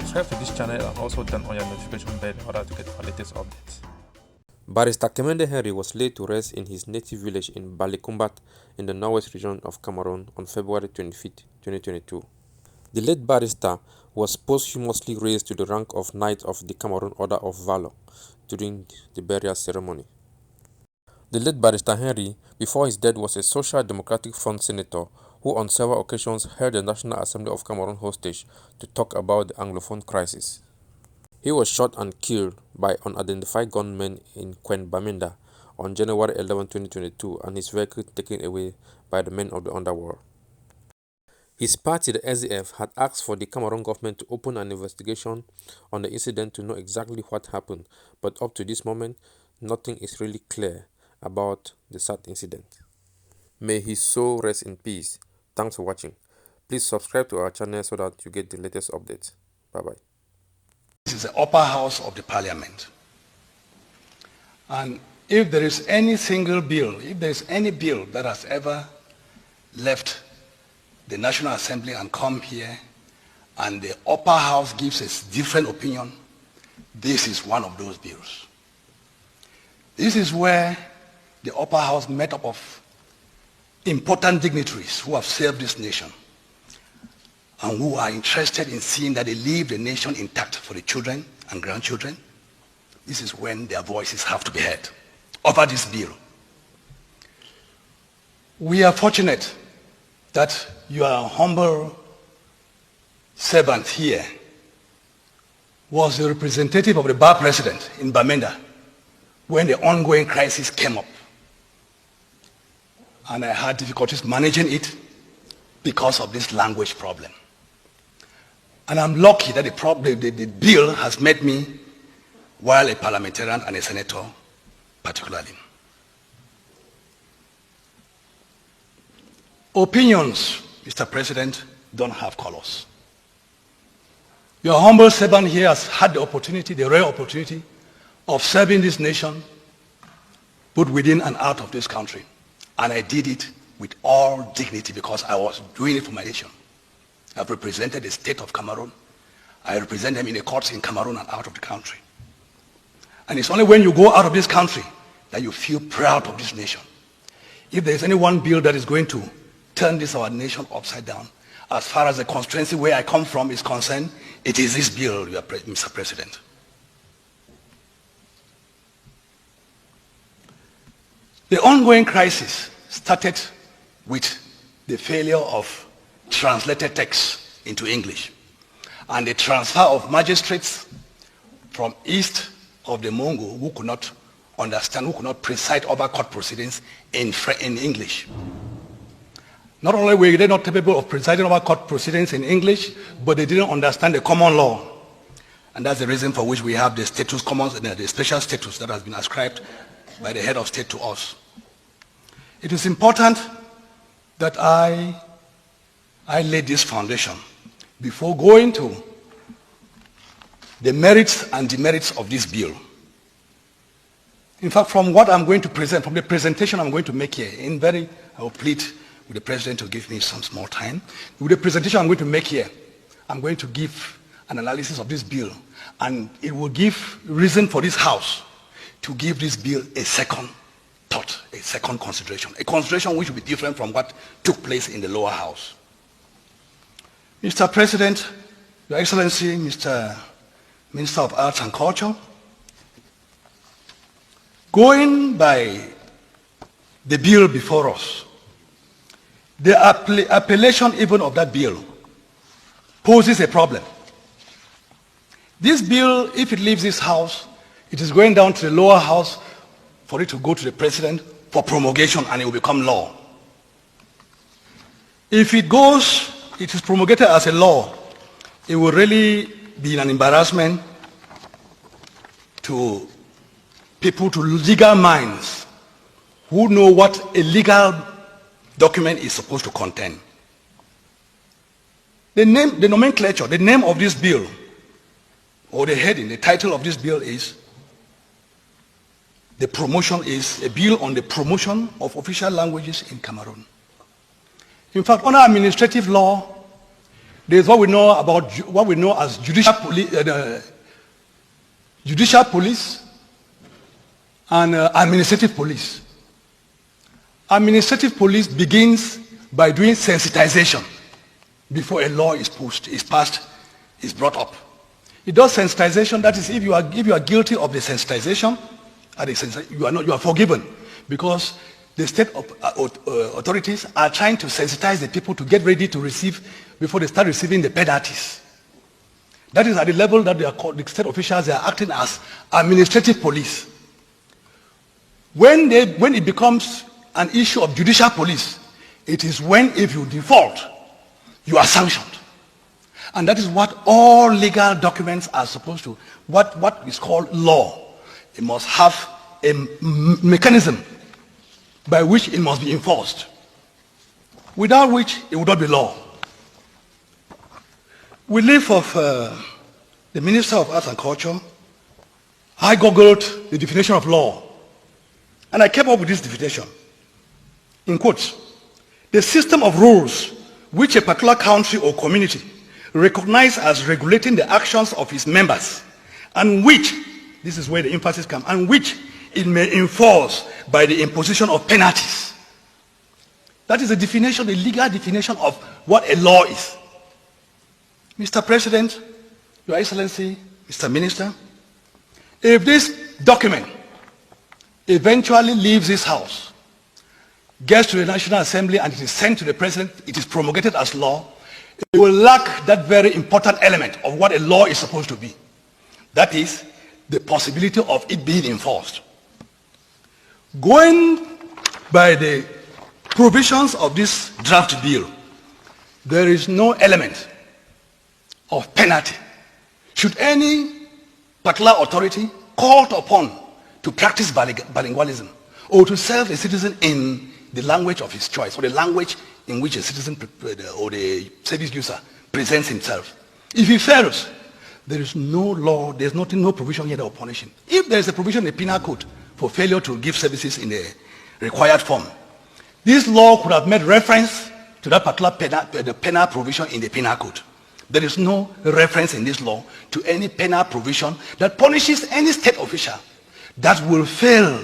subscribe to this channel and also turn on your notification bell in order to get our latest updates. Barrister Kemende Henry was laid to rest in his native village in Balikumbat in the northwest region of Cameroon on February 25, 2022. The late barrister was posthumously raised to the rank of Knight of the Cameroon Order of Valor during the burial ceremony. The late Barrister Henry, before his death, was a Social Democratic Front senator who on several occasions held the National Assembly of Cameroon hostage to talk about the Anglophone crisis. He was shot and killed by unidentified gunmen in Kemende on January 11, 2022, and his vehicle taken away by the men of the underworld. His party, the SDF, had asked for the Cameroon government to open an investigation on the incident to know exactly what happened, but up to this moment, nothing is really clear about the sad incident. May his soul rest in peace. Thanks for watching. Please subscribe to our channel so that you get the latest updates. Bye-bye. This is the upper house of the parliament. And if there is any single bill, if there is any bill that has ever left the National Assembly and come here and the upper house gives a different opinion, this is one of those bills. This is where the upper house made up of important dignitaries who have served this nation and who are interested in seeing that they leave the nation intact for the children and grandchildren. This is when their voices have to be heard over this bill. We are fortunate that your humble servant here was the representative of the bar president in Bamenda when the ongoing crisis came up. And I had difficulties managing it because of this language problem. And I'm lucky that the bill has made me, while a parliamentarian and a senator particularly. Opinions, Mr. President, don't have colors. Your humble servant here has had the opportunity, the rare opportunity, of serving this nation, both within and out of this country. And I did it with all dignity because I was doing it for my nation. I've represented the state of Cameroon. I represent them in the courts in Cameroon and out of the country. And it's only when you go out of this country that you feel proud of this nation. If there is any one bill that is going to turn this our nation upside down, as far as the constituency where I come from is concerned, it is this bill, Mr. President. The ongoing crisis started with the failure of translated texts into English and the transfer of magistrates from east of the Mongo who could not understand, who could not preside over court proceedings in English. Not only were they not capable of presiding over court proceedings in English, but they didn't understand the common law. And that's the reason for which we have the status commons, the special status that has been ascribed by the head of state to us. It is important that I laid this foundation before going to the merits and demerits of this bill. In fact, from what I'm going to present, from the presentation I'm going to make here, I will plead with the President to give me some small time. With the presentation I'm going to make here, I'm going to give an analysis of this bill, and it will give reason for this House to give this bill a second thought, a second consideration, a consideration which will be different from what took place in the lower house. Mr. President, Your Excellency, Mr. Minister of Arts and Culture, going by the bill before us, the appellation even of that bill poses a problem. This bill, if it leaves this House, it is going down to the lower house for it to go to the President for promulgation, and it will become law. If it is promulgated as a law, it will really be an embarrassment to people, to legal minds who know what a legal document is supposed to contain. The nomenclature, the name of this bill, or the heading, the title of this bill is a bill on the promotion of official languages in Cameroon. In fact, under administrative law, There's what we know as judicial police and administrative police. Administrative police begins by doing sensitization before a law is passed, is brought up. It does sensitization. That is, if you are guilty of the sensitization, you are forgiven, because the state authorities are trying to sensitize the people to get ready to receive before they start receiving the penalties. That is at the level that they are called, the state officials, they are acting as administrative police. When it becomes an issue of judicial police, it is when, if you default, you are sanctioned. And that is what all legal documents are supposed to, what is called law. It must have a mechanism by which it must be enforced, without which it would not be law. With leave of the Minister of Arts and Culture, I googled the definition of law, and I came up with this definition. In quotes, the system of rules which a particular country or community recognizes as regulating the actions of its members, and which, this is where the emphasis comes, and which it may enforce by the imposition of penalties. That is the definition, the legal definition of what a law is. Mr. President, Your Excellency, Mr. Minister, if this document eventually leaves this house, gets to the National Assembly, and it is sent to the President, it is promulgated as law, it will lack that very important element of what a law is supposed to be. That is, the possibility of it being enforced. Going by the provisions of this draft bill, there is no element of penalty should any particular authority called upon to practice bilingualism or to serve a citizen in the language of his choice, or the language in which a citizen or the service user presents himself. If he fails, there is no law, there's no provision here that will punish him. If there is a provision in the penal code for failure to give services in the required form, this law could have made reference to that particular penal provision in the penal code. There is no reference in this law to any penal provision that punishes any state official that will fail